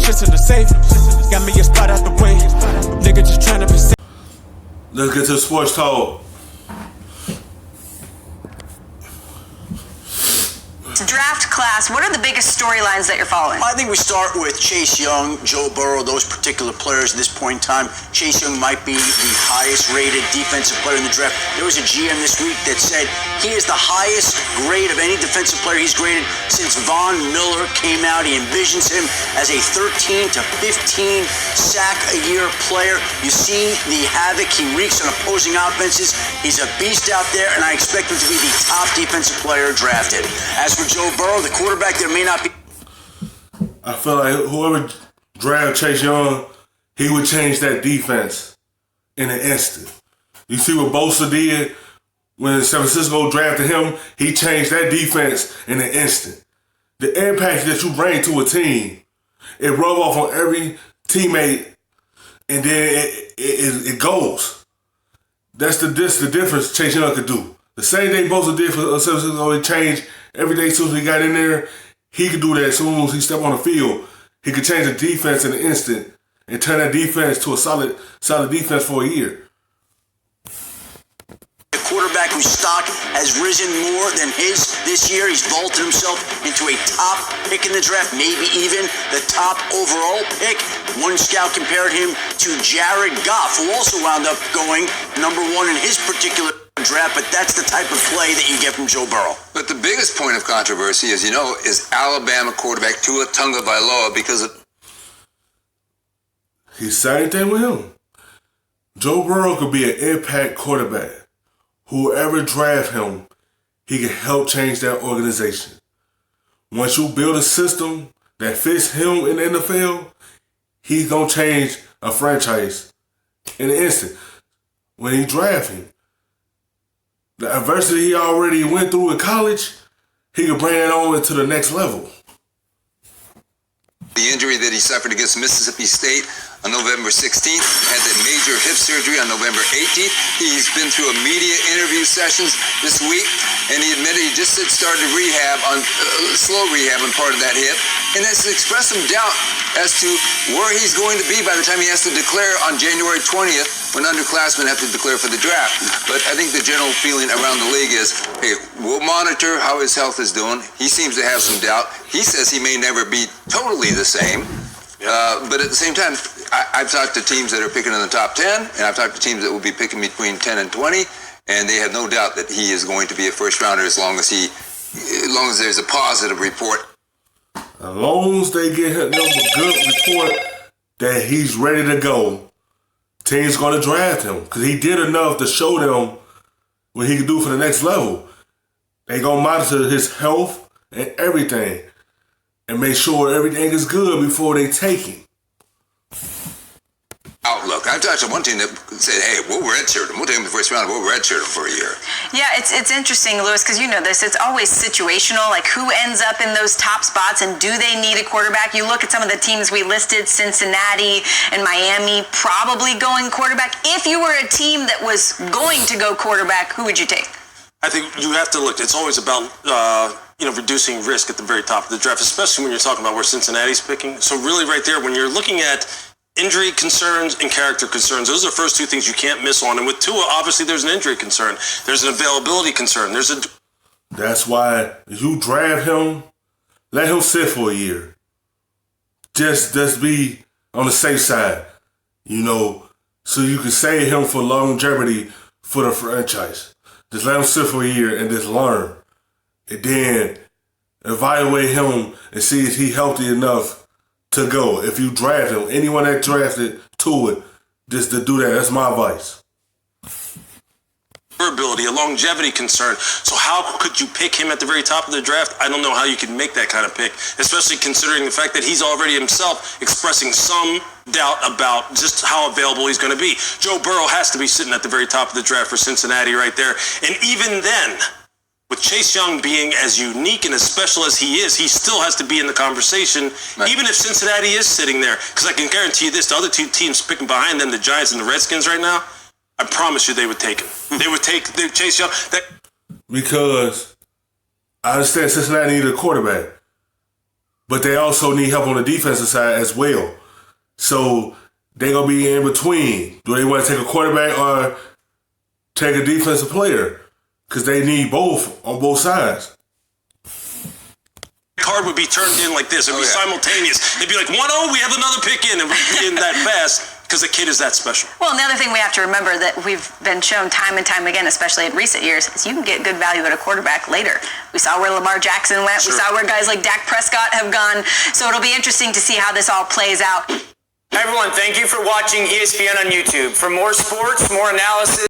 shit's in the safe. Got me a spot out the way. Nigga just tryna be safe. Let's get to the sports talk. Draft class, what are the biggest storylines that you're following? I think we start with Chase Young, Joe Burrow, those particular players at this point in time. Chase Young might be the highest rated defensive player in the draft. There was a GM this week that said he is the highest grade of any defensive player he's graded since Von Miller came out. He envisions him as a 13 to 15 sack a year player. You see the havoc he wreaks on opposing offenses. He's a beast out there, and I expect him to be the top defensive player drafted. As for Joe Burrow, the quarterback, there may not be. I feel like whoever drafted Chase Young, he would change that defense in an instant. You see what Bosa did when San Francisco drafted him? He changed that defense in an instant. The impact that you bring to a team, it rub off on every teammate, and then it goes. That's the difference Chase Young could do. The same thing Bosa did for San Francisco, he changed every day as soon as he got in there. He could do that as soon as he stepped on the field. He could change the defense in an instant and turn that defense to a solid defense for a year. A quarterback whose stock has risen more than his this year. He's vaulted himself into a top pick in the draft, maybe even the top overall pick. One scout compared him to Jared Goff, who also wound up going number one in his particular draft, but that's the type of play that you get from Joe Burrow. But the biggest point of controversy, as you know, is Alabama quarterback Tua Tagovailoa because of... He's same thing with him. Joe Burrow could be an impact quarterback. Whoever draft him, he can help change that organization. Once you build a system that fits him in the NFL, he's going to change a franchise in an instant. When he draft him, the adversity he already went through in college, he could bring it on to the next level. The injury that he suffered against Mississippi State on November 16th, had the major hip surgery on November 18th. He's been through a media interview sessions this week, and he admitted he just had started rehab on slow rehab on part of that hip, and has expressed some doubt as to where he's going to be by the time he has to declare on January 20th when underclassmen have to declare for the draft. But I think the general feeling around the league is, hey, we'll monitor how his health is doing. He seems to have some doubt. He says he may never be totally the same. But at the same time, I've talked to teams that are picking in the top 10, and I've talked to teams that will be picking between 10 and 20, and they have no doubt that he is going to be a first rounder as long as there's a positive report. As long as they get him a good report that he's ready to go, team's going to draft him because he did enough to show them what he can do for the next level. They going to monitor his health and everything and make sure everything is good before they take him. Outlook. I've talked to one team that said, hey, we'll redshirt him. We'll take him the first round. We'll redshirt him for a year. Yeah, it's interesting, Lewis, because you know this. It's always situational, like who ends up in those top spots and do they need a quarterback? You look at some of the teams we listed, Cincinnati and Miami, probably going quarterback. If you were a team that was going to go quarterback, who would you take? I think you have to look. It's always about reducing risk at the very top of the draft, especially when you're talking about where Cincinnati's picking. So really right there, when you're looking at injury concerns and character concerns, those are the first two things you can't miss on. And with Tua, obviously there's an injury concern. There's an availability concern. That's why if you draft him, let him sit for a year. Just be on the safe side, so you can save him for longevity for the franchise. Just let him sit for a year and just learn. And then evaluate him and see if he's healthy enough to go. If you draft him, anyone that drafted Tua, just to do that. That's my advice. Durability, a longevity concern. So how could you pick him at the very top of the draft? I don't know how you can make that kind of pick, especially considering the fact that he's already himself expressing some doubt about just how available he's going to be. Joe Burrow has to be sitting at the very top of the draft for Cincinnati right there. And even then, with Chase Young being as unique and as special as he is, he still has to be in the conversation, right, even if Cincinnati is sitting there. Because I can guarantee you this, the other two teams picking behind them, the Giants and the Redskins right now, I promise you they would take him. They would take Chase Young. Because I understand Cincinnati needed a quarterback. but they also need help on the defensive side as well. So they're going to be in between. Do they want to take a quarterback or take a defensive player? Because they need both on both sides. Card would be turned in like this. It would be simultaneous. They'd be like, 1-0, we have another pick in, and we'd be in that fast because the kid is that special. Well, and the other thing we have to remember that we've been shown time and time again, especially in recent years, is you can get good value at a quarterback later. We saw where Lamar Jackson went. Sure. We saw where guys like Dak Prescott have gone. So it'll be interesting to see how this all plays out. Hi, everyone. Thank you for watching ESPN on YouTube. For more sports, more analysis,